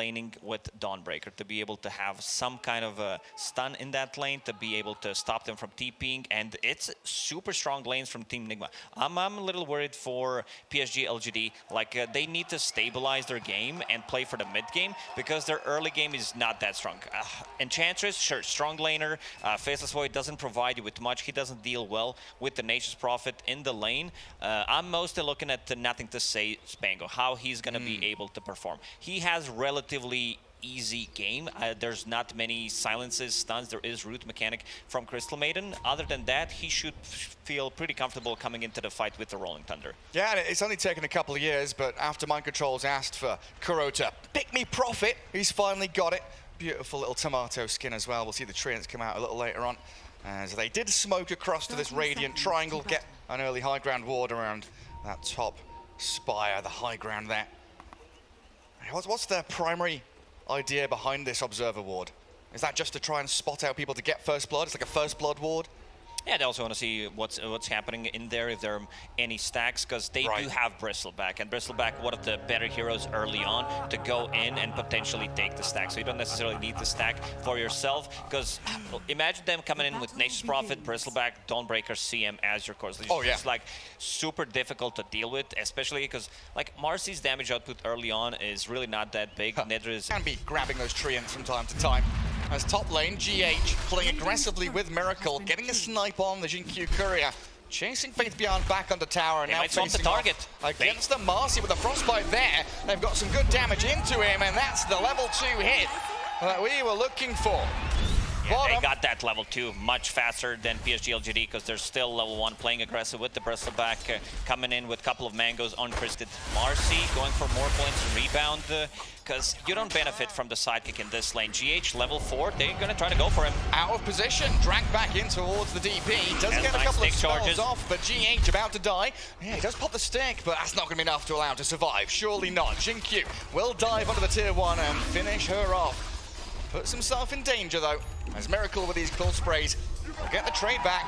laning with Dawnbreaker to be able to have some kind of a stun in that lane, to be able to stop them from TPing, and it's super strong lanes from Team NIGMA. I'm a little worried for PSG.LGD. Like, they need to stabilize their game and play for the mid game because their early game is not that strong. Enchantress, sure, strong laner. Faceless Void doesn't provide you with much. He doesn't deal well with the Nature's Prophet in the lane. I'm mostly looking at the Nothing to Say Spango, how he's going to be able to perform. He has relatively easy game. There's not many silences, stuns. There is root mechanic from Crystal Maiden. Other than that, he should feel pretty comfortable coming into the fight with the Rolling Thunder. Yeah, it's only taken a couple of years, but after Mind Control's asked for Kuro to pick me profit, he's finally got it. Beautiful little tomato skin as well. We'll see the treants come out a little later on, as they did smoke across to this Radiant Triangle, get an early high ground ward around that top spire, the high ground there. What's their primary idea behind this Observer ward? Is that just to try and spot out people to get first blood? It's like a first blood ward? Yeah, they also want to see what's happening in there, if there are any stacks, because they do have Bristleback, and Bristleback, one of the better heroes early on to go in and potentially take the stack. So you don't necessarily need the stack for yourself, because imagine them coming in with Nature's Prophet, Bristleback, Dawnbreaker, CM as your cores. It's like super difficult to deal with, especially because like Marcy's damage output early on is really not that big. Nether is can be grabbing those treants from time to time. As top lane, GH playing aggressively with Miracle, getting a snipe on the Jinkyu Courier, chasing Faith Beyond back on the tower, and now facing the target against the Marcy with a frostbite there. They've got some good damage into him, and that's the level 2 hit that we were looking for. Yeah, they got that level 2 much faster than PSG.LGD because they're still level 1 playing aggressive with the Bristleback, coming in with a couple of mangoes on Cristed. Marcy going for more points and rebound because you don't benefit from the sidekick in this lane. GH level 4, they're going to try to go for him. Out of position, dragged back in towards the DP. Does get a couple of spells off, but GH about to die. Yeah, he does pop the stick, but that's not going to be enough to allow him to survive. Surely not. Jinkyu will dive onto the tier 1 and finish her off. Puts himself in danger though, as Miracle with these cold sprays will get the trade back.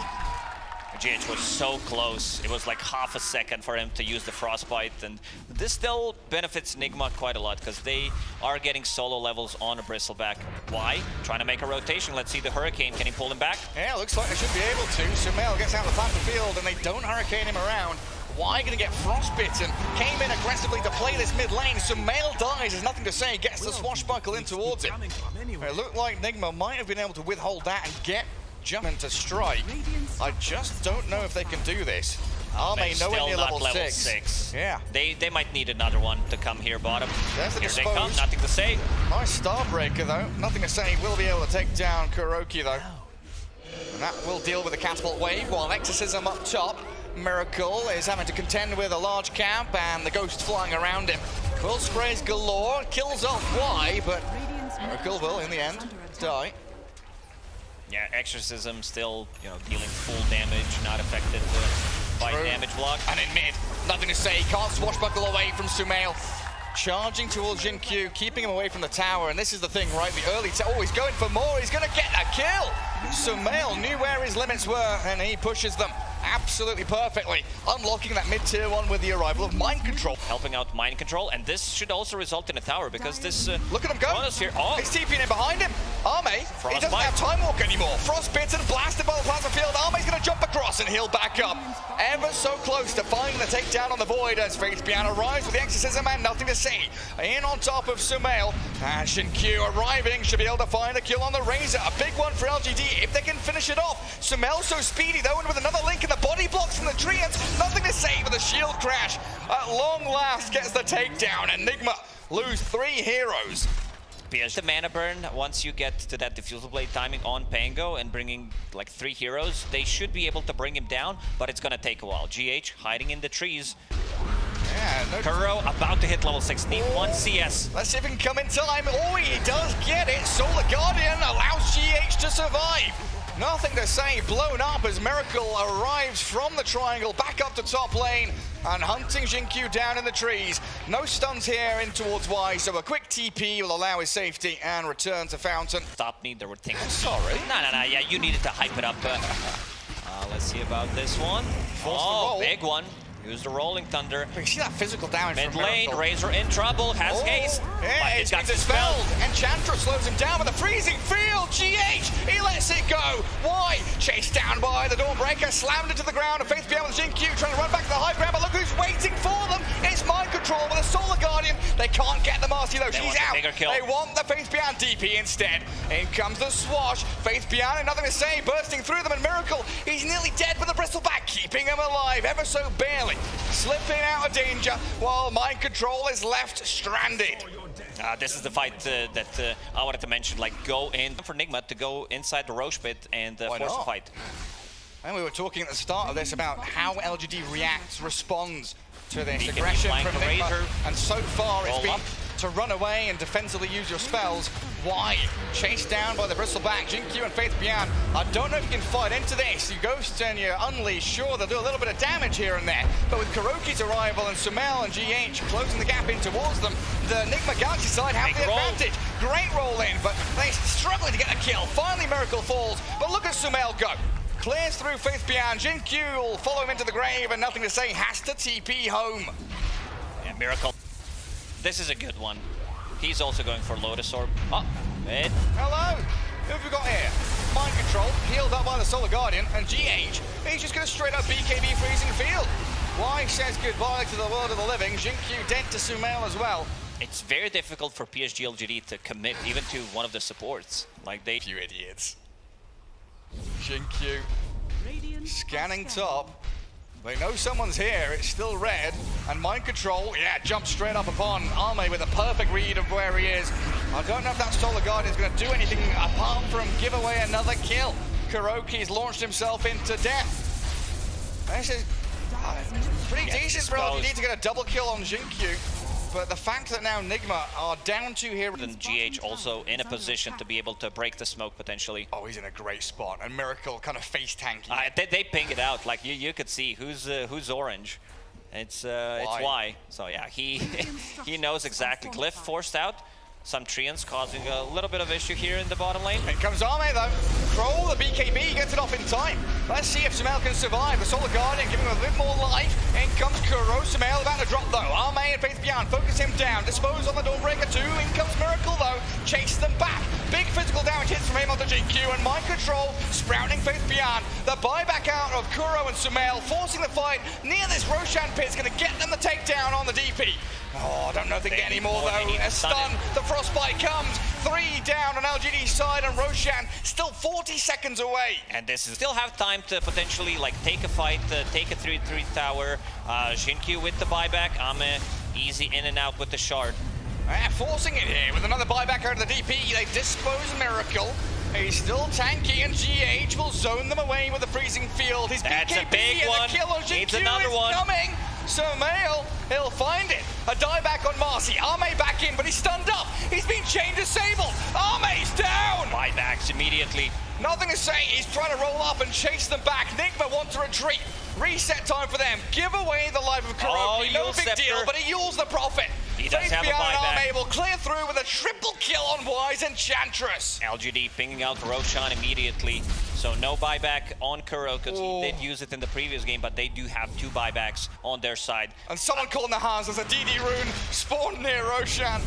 GH was so close. It was like half a second for him to use the Frostbite, and this still benefits NIGMA quite a lot because they are getting solo levels on a Bristleback. Why? Trying to make a rotation. Let's see the Hurricane. Can he pull him back? Yeah, looks like they should be able to. Sumail gets out of the battlefield and they don't Hurricane him around. Why gonna get frostbitten? Came in aggressively to play this mid lane. Sumail dies, there's nothing to say, gets the swashbuckle in towards him. It looked like NIGMA might have been able to withhold that and get Jumpman to strike. I just don't know if they can do this. Arme nowhere near level 6. Yeah. They might need another one to come here bottom. There's the here they come, nothing to say. Nice Starbreaker though. Nothing to say. Will be able to take down Kuroki though. And that will deal with the catapult wave while Exorcism up top. Miracle is having to contend with a large camp and the ghost flying around him. Quill sprays galore, kills off Y, but Miracle will in the end die. Yeah, Exorcism still, dealing full damage, not affected by damage block. And in mid, nothing to say, can't swashbuckle away from Sumail. Charging towards Jinkyu, keeping him away from the tower, and this is the thing, right? The early oh, he's going for more, he's gonna get a kill! Sumail knew where his limits were, and he pushes them absolutely perfectly, unlocking that mid-tier 1 with the arrival of Mind Control. Helping out Mind Control, and this should also result in a tower, because this... Look at him go! Here. Oh. He's TPing in behind him! Arme, he doesn't have Time Walk anymore. Frostbitten, blasted by the plasma field. Arme's gonna jump across and he'll back up. Ever so close to finding the takedown on the Void as Faith Beyond arrives with the Exorcism and nothing to say. In on top of Sumail, and Jinkyu arriving, should be able to find a kill on the Razor. A big one for LGD if they can finish it off. Sumail so speedy though, and with another link in the body blocks from the treants, nothing to say with a shield crash. At long last gets the takedown, and NIGMA lose 3 heroes. The mana burn, once you get to that Diffusal Blade timing on Pango and bringing like 3 heroes, they should be able to bring him down, but it's gonna take a while. GH hiding in the trees. Yeah, Kuro about to hit level 6, need 1 CS. Let's see if he can come in time. Oh, he does get it. Solar Guardian allows GH to survive. Nothing to say, blown up as Miracle arrives from the triangle back up to top lane and hunting Jinkyu down in the trees. No stuns here in towards Y, so a quick TP will allow his safety and return to Fountain. Stop me, there were things. Sorry. No, yeah, you needed to hype it up. Let's see about this one. Oh, big one. Use the Rolling Thunder. But you see that physical damage Mid from lane, Miracle. Razor in trouble, has haste. Yeah, but it's got been dispelled. Enchantress slows him down with a freezing field. GH, he lets it go. Why? Chased down by the Dawnbreaker, slammed into the ground, and Faith Beyond with Jin-Q trying to run back to the high ground, but look who's waiting for them. It's Mind Control with a Solar Guardian. They can't get the Marcy though, she's out. They want the Faith Beyond DP instead. In comes the Swash. Faith Beyond, nothing to say, bursting through them, and Miracle, he's nearly dead with the Bristleback, keeping him alive, ever so barely. Slipping out of danger, while Mind Control is left stranded. This is the fight that I wanted to mention, like go in for NIGMA to go inside the Roche pit and force a fight. And we were talking at the start of this about how LGD responds to this Beacon aggression flying from for NIGMA, Razor. and so far it's Roll been up. to run away and defensively use your spells. Why? Chased down by the Bristleback, Jin-Q and Faith Beyond. I don't know if you can fight into this. You Ghost and you Unleash, sure, they'll do a little bit of damage here and there, but with Kuroki's arrival and Sumail and GH closing the gap in towards them, the NIGMA Galaxy side have the advantage. Great roll in, but they're struggling to get a kill. Finally, Miracle falls, but look at Sumail go. Clears through Faith Beyond. Jin-Q will follow him into the grave, and nothing to say, has to TP home. Yeah, Miracle. This is a good one. He's also going for Lotus Orb. Oh, mid. Hello. Who have we got here? Mind Control, healed up by the Solar Guardian, and GH, he's just going to straight up BKB freezing field. Y says goodbye to the world of the living. Jin-Q dead to Sumail as well. It's very difficult for PSG.LGD to commit even to one of the supports. Like they... You idiots. Jin-Q scanning top. They know someone's here, it's still red, and Mind Control, yeah, jumps straight up upon Arme with a perfect read of where he is. I don't know if that Solar Guardian is going to do anything apart from give away another kill. Kuroki's launched himself into death. This is pretty decent for LGD to get a double kill on Jin-Q. But the fact that now NIGMA are down 2 here. And GH also in a position to be able to break the smoke potentially. Oh, he's in a great spot. And Miracle kind of face tanky. They ping it out. Like you could see who's orange. It's Y. So yeah, he knows exactly. Glyph forced out. Some Treants causing a little bit of issue here in the bottom lane. In comes Arme though. Kroll, the BKB, gets it off in time. Let's see if Sumail can survive. The Solar Guardian giving him a bit more life. In comes Kuro. Sumail about to drop though. Arme and Faith Beyond focus him down. Dispose on the Dawnbreaker too. In comes Miracle though. Chase them back. Big physical damage hits from him onto Jin-Q, and Mind Control sprouting Faith Beyond. The buyback out of Kuro and Sumail, forcing the fight near this Roshan pit is going to get them the takedown on the DP. Oh, I don't know if they can get any more though. A stun, the Frostbite comes. 3 down on LGD's side, and Roshan still 40 seconds away. And this is still have time to potentially like take a fight, take a 3-3 tower. Jin-Q with the buyback. Ame easy in and out with the shard. Forcing it here with another buyback out of the DP. They dispose Miracle. He's still tanky, and GH will zone them away with the freezing field. His That's BKB a big and one. the kill on Needs Jin-Q another is one. coming. Sumail, he'll find it. A dieback on Marcy. Arme back in, but he's stunned up. He's been chain disabled. Arme's down. Buybacks immediately. Nothing to say. He's trying to roll up and chase them back. NIGMA want to retreat. Reset time for them. Give away the life of Kuroki. No big deal, but he yields the profit. He does have a buyback. Arme will clear through with a triple kill on Wise Enchantress. LGD pinging out Roshan immediately. So no buyback on Kuro, because he did use it in the previous game, but they do have 2 buybacks on their side. And someone calling the hands as a DD rune spawned near Roshan.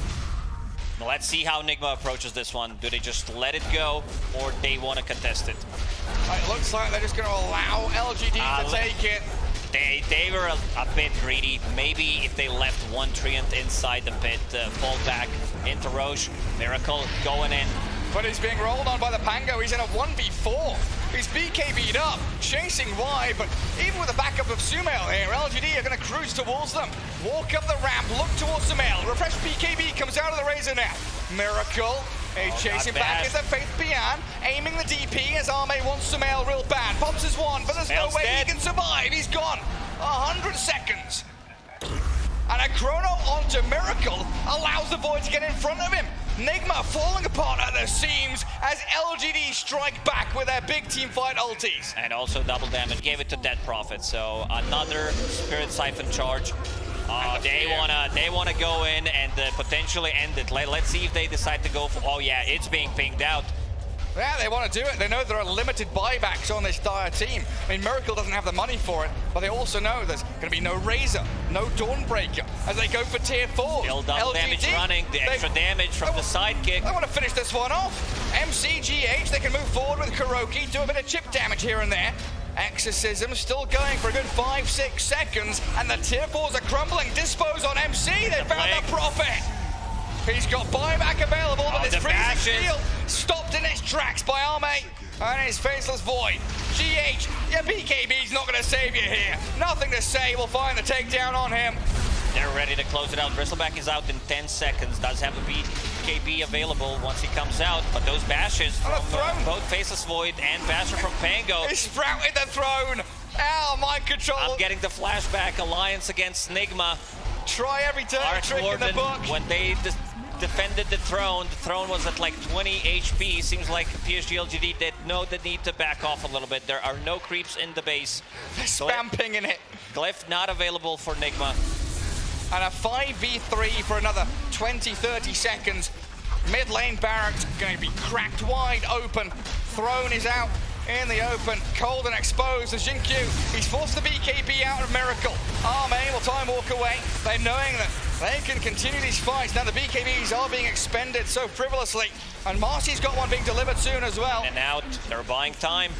Well, let's see how NIGMA approaches this one. Do they just let it go, or they want to contest it? It looks like they're just going to allow LGD to take it. They were a bit greedy. Maybe if they left one Treant inside the pit, fall back into Roche. Miracle going in. But he's being rolled on by the Pango. He's in a 1v4. He's BKB'd up, chasing Y, but even with the backup of Sumail here, LGD are going to cruise towards them. Walk up the ramp, look towards Sumail. Refresh BKB comes out of the Razor now. Miracle. He's chasing back into Faith Beyond, aiming the DP as Arme wants Sumail real bad. Pops his one, but there's no way he can survive. He's gone. 100 seconds. And a chrono onto Miracle allows the Void to get in front of him. NIGMA falling apart at the seams as LGD strike back with their big team fight ultis. And also double damage. Gave it to Dead Prophet, so another Spirit Siphon charge. They wanna go in and potentially end it. Let's see if they decide to go for. Oh yeah, it's being pinged out. Yeah, they want to do it. They know there are limited buybacks on this dire team. I mean, Miracle doesn't have the money for it, but they also know there's going to be no Razor, no Dawnbreaker as they go for tier 4. Still double damage running, the extra damage from the sidekick. They want to finish this one off. MCGH, they can move forward with Kuroki, do a bit of chip damage here and there. Exorcism still going for a good 5-6 seconds, and the tier 4s are crumbling. Dispose on MC, they found the profit. He's got buyback available, but this freezing shield stopped in its tracks by Arme and his Faceless Void. GH, yeah, BKB's not going to save you here. Nothing to say, we'll find the takedown on him. They're ready to close it out. Bristleback is out in 10 seconds. Does have a BKB available once he comes out, but those bashes from both Faceless Void and Basher from Pango. He sprouted the throne. Ow, mind control. I'm getting the flashback. Alliance against NIGMA. Try every dirty trick in the book. When they defended the throne was at like 20 HP. Seems like PSG.LGD did know the need to back off a little bit. There are no creeps in the base. They're spam pinging it. Glyph not available for NIGMA. And a 5v3 for another 20-30 seconds. Mid lane barracks going to be cracked wide open. Throne is out in the open, cold and exposed. The Jinkyu, he's forced the BKB out of Miracle. Arme will time walk away. They're knowing that they can continue these fights. Now the BKBs are being expended so frivolously. And Marcy's got one being delivered soon as well. And out, they're buying time.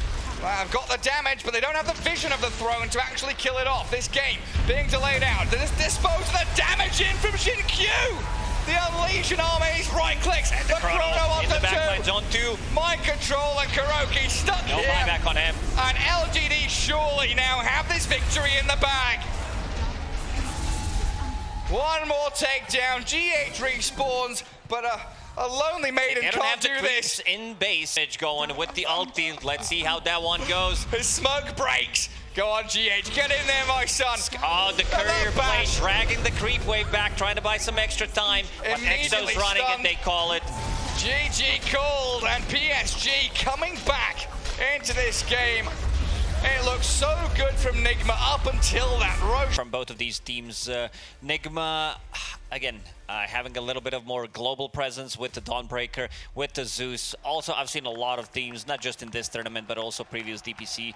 I've got the damage, but they don't have the vision of the throne to actually kill it off. This game being delayed out. They just dispose of the damage in from Jinkyu. The Unleashed Army's right clicks. The chrono on in the backline zone 2. Mind control and Kuroki stuck no here. No buyback on him. And LGD surely now have this victory in the bag. One more takedown. GH respawns, but a lonely maiden can't do this. In base going with the ulti. Let's see how that one goes. His smoke breaks. Go on, GH, get in there, my son. Oh, the courier play, dragging the creep wave back, trying to buy some extra time. But Exo's running and they call it. GG called, and PSG coming back into this game. It looks so good from NIGMA up until that Roche. From both of these teams, NIGMA, again, having a little bit of more global presence with the Dawnbreaker, with the Zeus. Also, I've seen a lot of teams, not just in this tournament, but also previous DPC,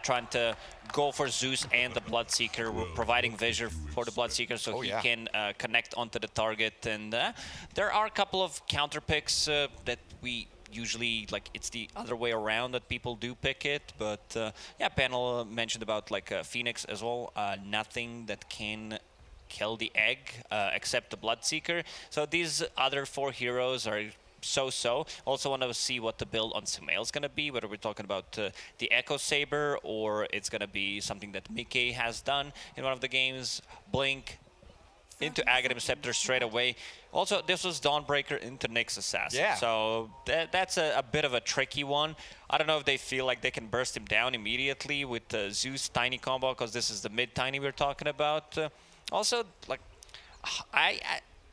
trying to go for Zeus and the Bloodseeker. We're providing vision for the Bloodseeker so he can connect onto the target. And there are a couple of counter picks that we usually, like, it's the other way around that people do pick it, but yeah, panel mentioned about like Phoenix as well. Nothing that can kill the egg except the Bloodseeker. So these other 4 heroes are so-so. Also want to see what the build on Sumail is going to be, whether we're talking about the Echo Saber or it's going to be something that Mickey has done in one of the games. Blink into Aghanim Scepter straight away. Also, this was Dawnbreaker into Nyx Assassin. Yeah. So that's a bit of a tricky one. I don't know if they feel like they can burst him down immediately with the Zeus Tiny combo, because this is the mid-Tiny we're talking about. Also, like,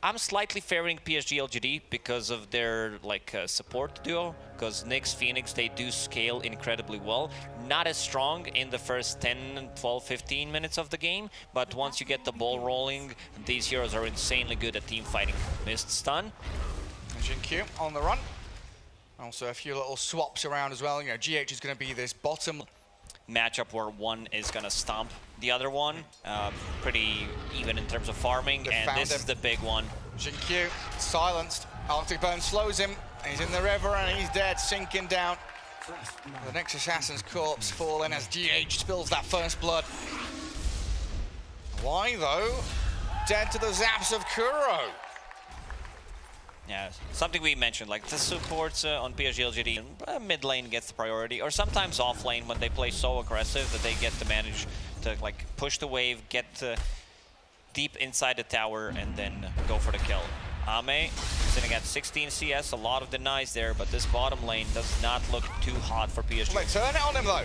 I'm slightly favoring PSG.LGD because of their like support duo, because Nyx, Phoenix, they do scale incredibly well. Not as strong in the first 10, 12, 15 minutes of the game, but once you get the ball rolling, these heroes are insanely good at team fighting. Missed stun. Jinkyu on the run. Also a few little swaps around as well. You know, GH is going to be this bottom matchup where one is going to stomp the other one. Pretty even in terms of farming, and this is the big one. Jinkyu silenced. Arctic Bone slows him. He's in the river and he's dead, sinking down. The next Assassin's corpse falling as GH spills that first blood. Why though? Dead to the zaps of Kuro. Yeah, something we mentioned, like the supports on PSG.LGD, mid lane gets the priority, or sometimes off lane when they play so aggressive that they get to manage to like push the wave, get deep inside the tower, and then go for the kill. Ame sitting at 16 CS, a lot of denies there, but this bottom lane does not look too hot for PSG. Well, turn it on him though.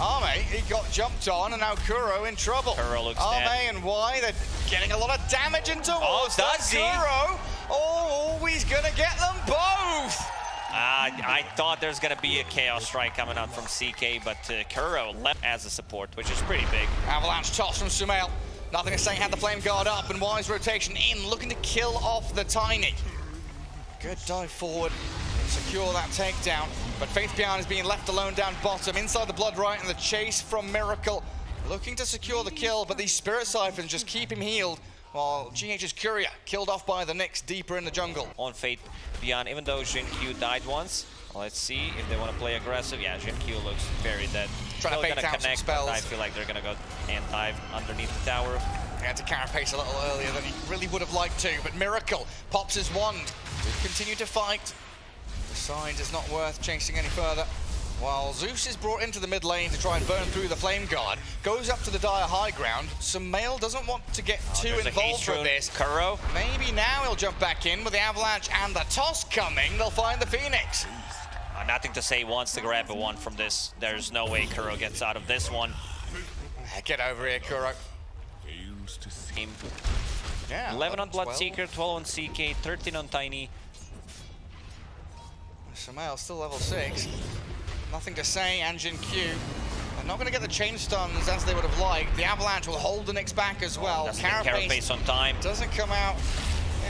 Ame, he got jumped on, and now Kuro in trouble. Kuro looks Ame dead. And why? They're getting a lot of damage into walls. Does he? Kuro, always gonna get them both. I thought there's gonna be a Chaos Strike coming out from CK, but Kuro left as a support, which is pretty big. Avalanche toss from Sumail. Nothing is saying had the flame guard up, and Wise rotation in, looking to kill off the Tiny. Good dive forward secure that takedown. But Faith_Bian is being left alone down bottom, inside the Blood Right, and the chase from Miracle. Looking to secure the kill, but these Spirit Siphons just keep him healed, while GH's Courier killed off by the Nyx deeper in the jungle. On Faith_Bian, even though Jinkyu died once. Let's see if they want to play aggressive. Yeah, Jinkyu looks very dead. Trying to bait out some spells. I feel like they're going to go and dive underneath the tower. He had to carapace a little earlier than he really would have liked to, but Miracle pops his wand to continue to fight. Decides it's not worth chasing any further. While Zeus is brought into the mid lane to try and burn through the Flame Guard, goes up to the dire high ground. Sumail doesn't want to get too involved with this. Kuro. Maybe now he'll jump back in with the Avalanche and the toss coming. They'll find the Phoenix. Nothing to say, wants to grab a one from this. There's no way Kuro gets out of this one. Get over here, Kuro. Yeah, 11 on Bloodseeker, 12 on CK, 13 on Tiny. Sumail still level 6. Nothing to say, and Jinkyu. They're not going to get the chain stuns as they would have liked. The Avalanche will hold the Nyx back as well. Carapace on time. Doesn't come out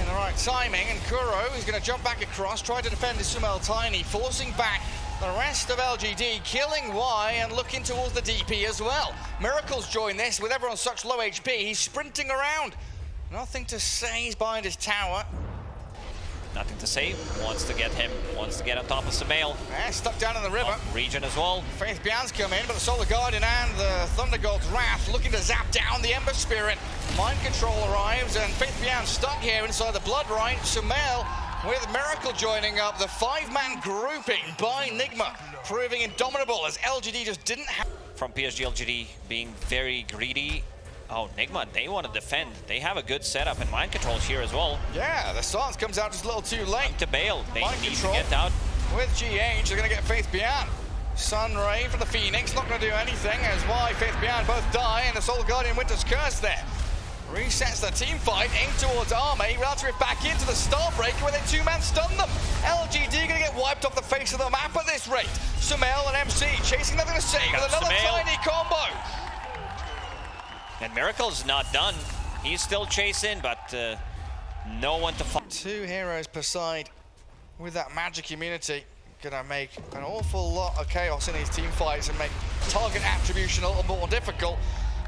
in the right timing, and Kuro is going to jump back across, try to defend his Sumail Tiny, forcing back the rest of LGD, killing Y and looking towards the DP as well. Miracle's joined this with everyone such low HP. He's sprinting around. Nothing to say, he's behind his tower. Nothing to say, wants to get him, wants to get on top of Sumail. Yeah, stuck down in the river. Region as well. Faith_Bian's come in, but the Solar Guardian and the Thunder God's Wrath looking to zap down the Ember Spirit. Mind Control arrives, and Faith_Bian stuck here inside the Blood Right. Sumail with Miracle joining up. The 5-man grouping by NIGMA, proving indomitable as LGD just didn't have... From PSG.LGD being very greedy. Oh, NIGMA, they want to defend. They have a good setup and mind controls here as well. Yeah, the silence comes out just a little too late. Time to bail. They mind need control to get out. With GH, they're going to get Faith_Bian. Sunray from the Phoenix, not going to do anything as Y, Faith_Bian both die, and the Soul Guardian Winter's Curse there. Resets the team fight, aim towards Arme, relative back into the Starbreaker where they 2-man stun them. LGD going to get wiped off the face of the map at this rate. Sumail and MC chasing nothing to say with another tiny combo. And Miracle's not done. He's still chasing, but no one to fight. 2 heroes per side with that magic immunity. Gonna make an awful lot of chaos in these team fights and make target attribution a little more difficult.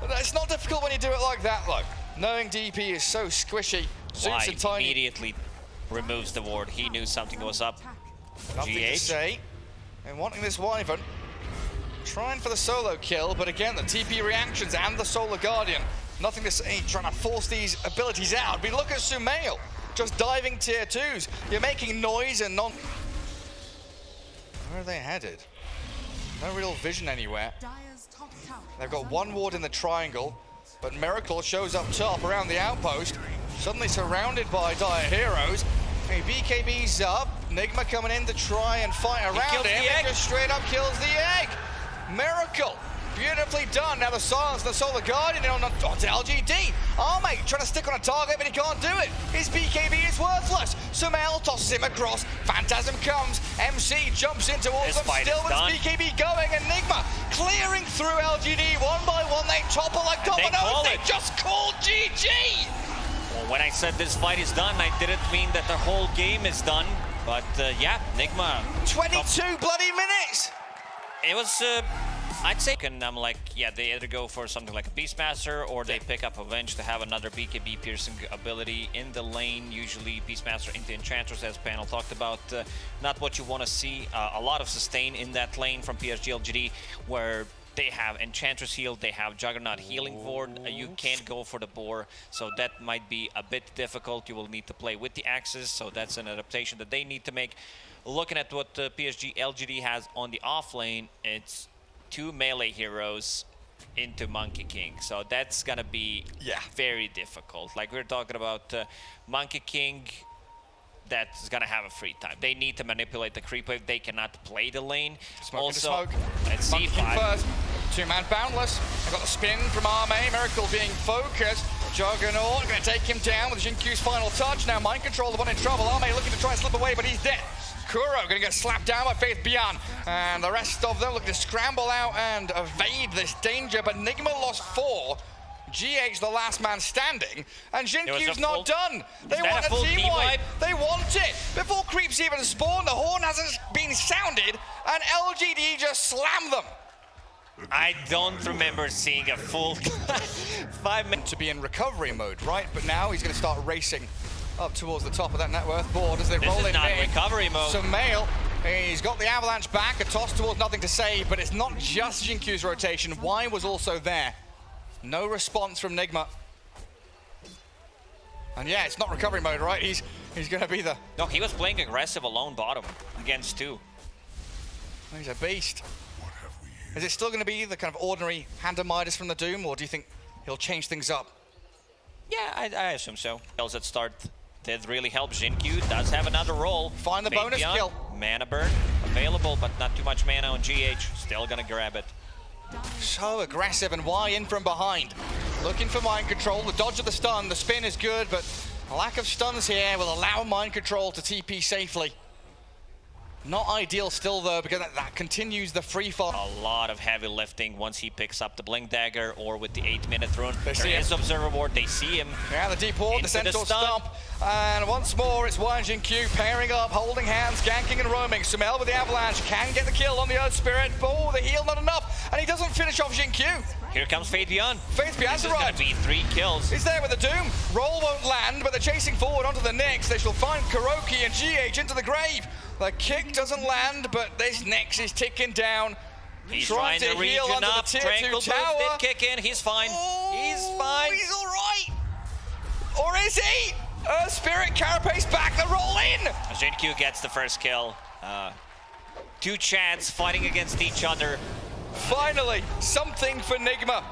But it's not difficult when you do it like that, though. Knowing DP is so squishy. Why and Tiny immediately removes the ward. He knew something was up. Nothing to say. And wanting this Wyvern. Trying for the solo kill, but again, the TP reactions and the Solar Guardian. Nothing to say, trying to force these abilities out. But look at Sumail, just diving tier 2s. You're making noise and non... Where are they headed? No real vision anywhere. They've got 1 ward in the triangle, but Miracle shows up top around the outpost, suddenly surrounded by dire heroes. Hey, BKB's up, NIGMA coming in to try and fight around him, and just straight up kills the egg. Miracle, beautifully done. Now the silence, the Solar Guardian onto LGD. Arme trying to stick on a target, but he can't do it. His BKB is worthless. Sumail tosses him across. Phantasm comes. MC jumps in towards them, still with his BKB going, and NIGMA clearing through LGD one by one. They topple like dominoes. They just called GG. Well, when I said this fight is done, I didn't mean that the whole game is done. But yeah, NIGMA. 22 bloody minutes. It was, I'd say, and I'm like, yeah, they either go for something like a Beastmaster or they pick up Avenge to have another BKB piercing ability in the lane. Usually Beastmaster into Enchantress, as panel talked about. Not what you want to see. A lot of sustain in that lane from PSG.LGD, where they have Enchantress heal, they have Juggernaut healing ward. You can't go for the boar, so that might be a bit difficult. You will need to play with the axes, so that's an adaptation that they need to make. Looking at what PSG.LGD has on the off lane, it's 2 melee heroes into Monkey King. So that's gonna be very difficult. Like we're talking about Monkey King, that's gonna have a free time. They need to manipulate the creep wave. They cannot play the lane. Also, let's see first. 2-man boundless. They've got the spin from Arme. Miracle being focused. Juggernaut going to take him down with Jinkyu's final touch. Now Mind Control, the one in trouble. Arme looking to try and slip away, but he's dead. Kuro going to get slapped down by Faith_Bian, and the rest of them looking to scramble out and evade this danger, but NIGMA lost 4. GH the last man standing, and Jinkyu's not done. They that want a full team team wipe. wipe? They want it. Before creeps even spawn, the horn hasn't been sounded, and LGD just slammed them. I don't remember seeing a full 5 minutes. To be in recovery mode, right? But now he's going to start racing up towards the top of that net worth board as they roll in. This is not recovery mode. So Mail, he's got the avalanche back, a toss towards nothing to say, but it's not just Jinkyu's rotation. Y was also there. No response from NIGMA. And yeah, it's not recovery mode, right? He's going to be the... No, he was playing aggressive alone bottom against 2. He's a beast. Is it still going to be the kind of ordinary hand of Midas from the Doom, or do you think he'll change things up? Yeah, I assume so. Kills at start did really help. Jinkyu does have another roll. Find the bonus kill. Mana burn available, but not too much mana on GH. Still gonna grab it. So aggressive, and Y in from behind. Looking for mind control, the dodge of the stun, the spin is good, but a lack of stuns here will allow mind control to TP safely. Not ideal still though, because that continues the free fall. A lot of heavy lifting once he picks up the Blink Dagger or with the 8-minute rune. There is Observer Ward, they see him. Yeah, the deep ward, the Centaur stomp. And once more, it's Y and Jinky pairing up, holding hands, ganking and roaming. Sumail with the avalanche can get the kill on the Earth Spirit. Oh, the heal not enough, and he doesn't finish off Jinky. Here comes Fate Beyond. Fate Beyond's arrived. This is gonna be 3 kills. He's there with the Doom. Roll won't land, but they're chasing forward onto the Nyx. They shall find Kuroki and GH into the grave. The kick doesn't land, but this Nyx is ticking down. He's trying to heal regen under up. the tier 2 Tranquil tower. Boost did kick in. He's fine. He's fine. He's all right. Or is he? Spirit Carapace back. The roll in. Jinkyu gets the first kill. 2 Chads fighting against each other. Finally, something for NIGMA.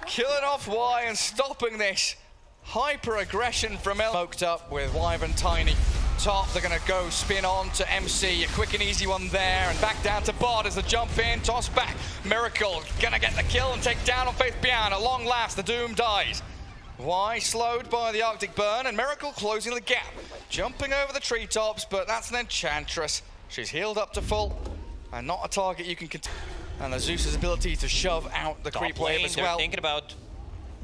Killing off Y and stopping this hyper-aggression from L. Smoked up with Wyvern Tiny. Top, they're gonna go spin on to MC, a quick and easy one there, and back down to Bod as the jump in, toss back. Miracle gonna get the kill and take down on Faith Beyond. At long last, the Doom dies. Y slowed by the Arctic Burn, and Miracle closing the gap. Jumping over the treetops, but that's an Enchantress. She's healed up to full, and not a target you can continue. And the Zeus's ability to shove out the creep wave as well. Thinking about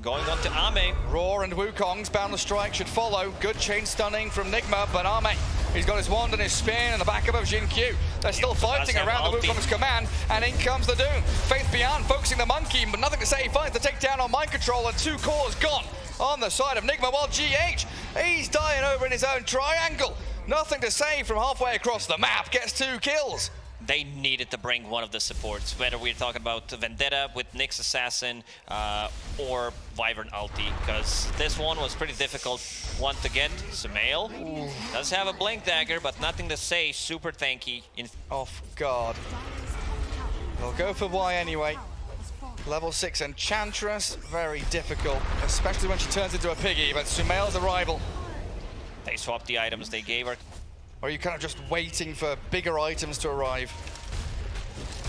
going on to Ame. Roar and Wukong's Boundless Strike should follow. Good chain stunning from NIGMA, but Ame, he's got his wand and his spin and the backup of Jinkyu. They're still fighting around the Wukong's command, and in comes the Doom. Faith Beyond focusing the monkey, but nothing to say. He finds the takedown on mind control, and 2 cores gone on the side of NIGMA, while GH, he's dying over in his own triangle. Nothing to say from halfway across the map, gets 2 kills. They needed to bring one of the supports, whether we're talking about Vendetta with Nyx Assassin or Wyvern Ulti, because this one was pretty difficult one to get. Sumail does have a Blink Dagger, but nothing to say. Super tanky. Off guard. They'll go for Y anyway. Level 6 Enchantress, very difficult, especially when she turns into a piggy, but Sumail's arrival. They swapped the items they gave her. Or are you kind of just waiting for bigger items to arrive?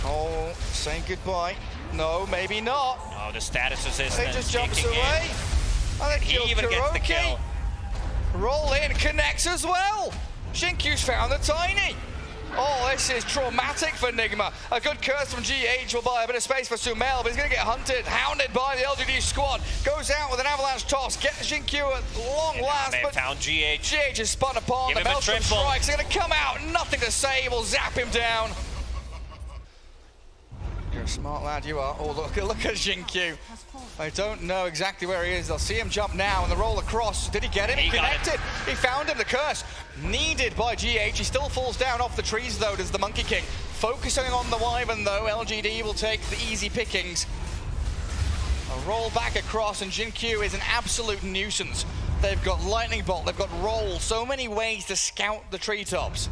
Oh, saying goodbye. No, maybe not. Oh, the status resistance. He just jumps away. And He even gets the kill. Roll in, connects as well. Jinkyu's found the Tiny. Oh, this is traumatic for NIGMA. A good curse from GH will buy a bit of space for Sumail, but he's going to get hunted, hounded by the LGD squad. Goes out with an avalanche toss, gets Jinkyu at long last, They but found GH. GH is spun upon. Give The Maelstrom triple. strikes are going to come out, nothing to say, will zap him down. You're a smart lad, you are. Oh, look at Jinkyu. I don't know exactly where he is. They'll see him jump now and the roll across. Did he get him? He connected. He found him. The curse needed by GH. He still falls down off the trees though, does the Monkey King. Focusing on the Wyvern though, LGD will take the easy pickings. A roll back across, and Jinkyu is an absolute nuisance. They've got Lightning Bolt, they've got Roll, so many ways to scout the treetops.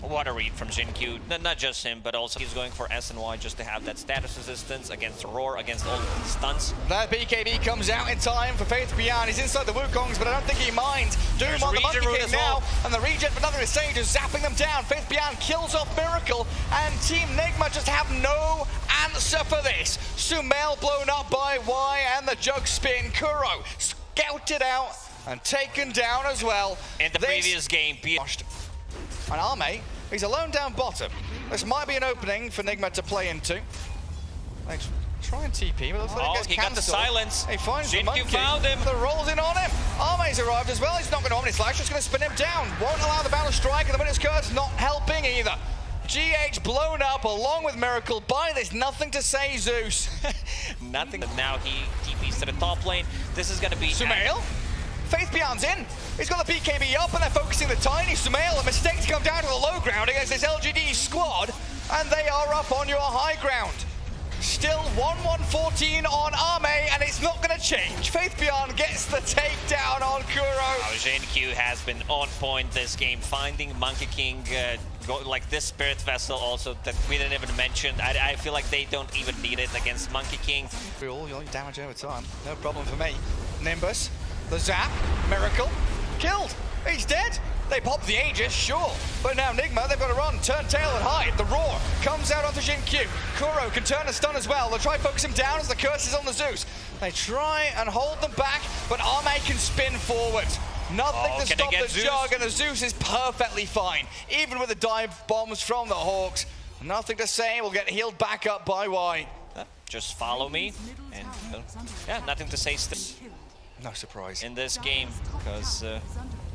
What a read from Jinkyu. Not just him, but also he's going for S and Y just to have that status resistance against the Roar, against all the stunts. That BKB comes out in time for Faith Beyond. He's inside the Wukongs, but I don't think he minds. Doom on the Monkey King now, and the regen for nothing to say, just zapping them down. Faith Beyond kills off Miracle, and Team NIGMA just have no answer for this. Sumail blown up by Y, and the Jug Spin. Kuro scouted out and taken down as well. In the previous game, and Ame, he's alone down bottom. This might be an opening for NIGMA to play into. Let's Try and TP, but looks like it gets he got the cancelled. silence. He finds the Jin monkey. Q found him. The rolls in on him. Arme's arrived as well. He's not going to Omni Slash, just going to spin him down. Won't allow the Battle Strike, and the Winner's Curse not helping either. GH blown up along with Miracle by this nothing to say Zeus. Nothing. Now he TPs to the top lane. This is going to be... Sumail? Faith Beyond's in. He's got the BKB up and they're focusing the tiny Sumail. A mistake to come down to the low ground against this LGD squad, and they are up on your high ground. Still 1-1-14 on Arme, and it's not going to change. Faith Beyond gets the takedown on Kuro. Jin Q has been on point this game, finding Monkey King, like this Spirit Vessel also that we didn't even mention. I feel like they don't even need it against Monkey King. All your damage over time, no problem for me. Nimbus, the zap, Miracle, killed. He's dead. They pop the Aegis, sure, but now NIGMA, they've got to run, turn tail and hide. The roar comes out onto Jin Q. Kuro can turn a stun as well. They'll try focus him down as the curse is on the Zeus. They try and hold them back, but Arme can spin forward. Nothing to stop the Jug, and the Zeus is perfectly fine. Even with the dive bombs from the Hawks, nothing to say. We'll get healed back up by Y. Just follow me, and yeah, nothing to say still. No surprise in this game, because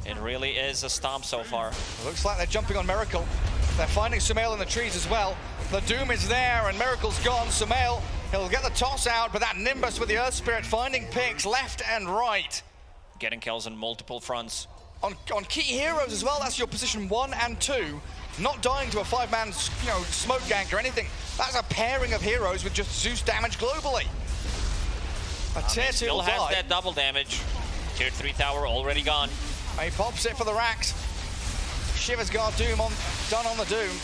it really is a stomp so far. It looks like they're jumping on Miracle. They're finding Sumail in the trees as well. The Doom is there and Miracle's gone. Sumail, he'll get the toss out, but that Nimbus with the Earth Spirit finding picks left and right. Getting kills on multiple fronts. On key heroes as well, that's your position 1 and 2. Not dying to a 5-man, smoke gank or anything. That's a pairing of heroes with just Zeus damage globally. A tier 2 still has that double damage. Tier 3 tower already gone. He pops it for the racks. Shiver's got Doom done on the Doom.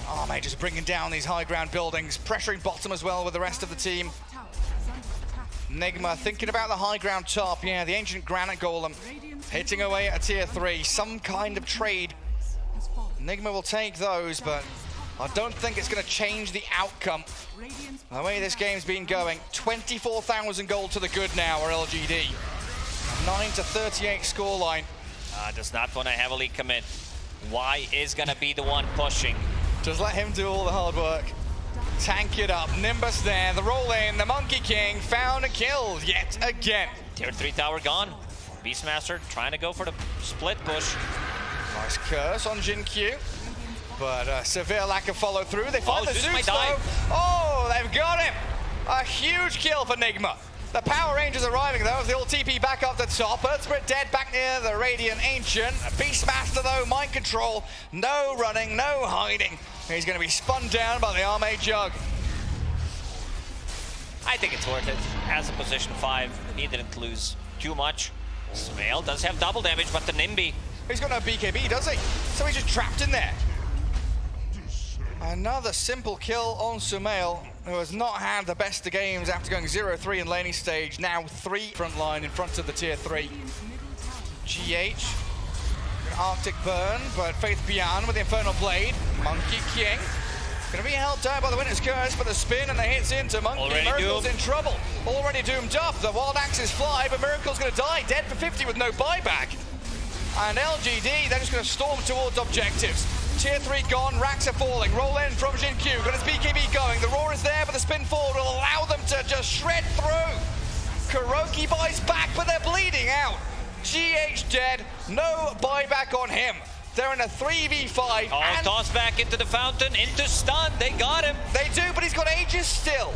Oh, mate, just bringing down these high ground buildings, pressuring bottom as well with the rest of the team. NIGMA thinking about the high ground top. Yeah, the ancient granite golem hitting away at a tier 3. Some kind of trade. NIGMA will take those, but I don't think it's going to change the outcome. The way this game's been going, 24,000 gold to the good now, or LGD. 9-38 scoreline. Does not want to heavily commit. Y is going to be the one pushing. Just let him do all the hard work. Tank it up. Nimbus there. The roll in. The Monkey King found and killed yet again. Tier 3 tower gone. Beastmaster trying to go for the split push. Nice curse on Jin Q. But severe lack of follow through. They find the Zeus though. Oh, they've got him. A huge kill for NIGMA. The Power Rangers arriving though, as they all TP back up the top. Earth Spirit dead back near the Radiant Ancient. Beastmaster though, mind control. No running, no hiding. He's going to be spun down by the Arme Jug. I think it's worth it. As a position 5, he didn't lose too much. Sumail does have double damage, but the Nimby. He's got no BKB, does he? So he's just trapped in there. Another simple kill on Sumail, who has not had the best of games after going 0-3 in laning stage. Now 3 front line in front of the tier 3. GH, an Arctic burn, but Faith Beyond with the Infernal Blade. Monkey King, gonna be held down by the Winner's Curse, but the spin and the hits into Monkey. Already Miracle's doomed. in trouble. Already doomed up. The Wild Axes fly, but Miracle's gonna die, dead for 50 with no buyback. And LGD, they're just gonna storm towards objectives. Tier 3 gone, racks are falling. Roll in from Jin Q, got his BKB going. The roar is there, but the spin forward will allow them to just shred through. Kuroki buys back, but they're bleeding out. GH dead, no buyback on him. They're in a 3v5. Oh, toss back into the fountain, into stun. They got him. They do, but he's got Aegis still.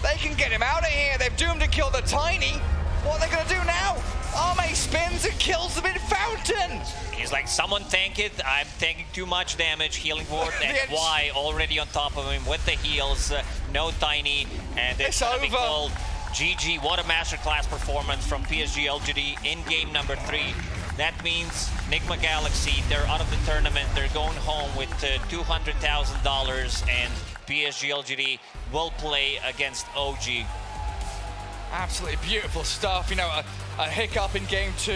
They can get him out of here. They've doomed to kill the Tiny. What are they gonna do now? Arme spins and kills them in fountain. He's like, someone tank it. I'm tanking too much damage. Healing ward and Y already on top of him with the heals. No Tiny, and it's gonna be called GG. What a masterclass performance from PSG.LGD in game number 3. That means NIGMA Galaxy, they're out of the tournament. They're going home with $200,000, and PSG.LGD will play against OG. Absolutely beautiful stuff. You know, a hiccup in game 2.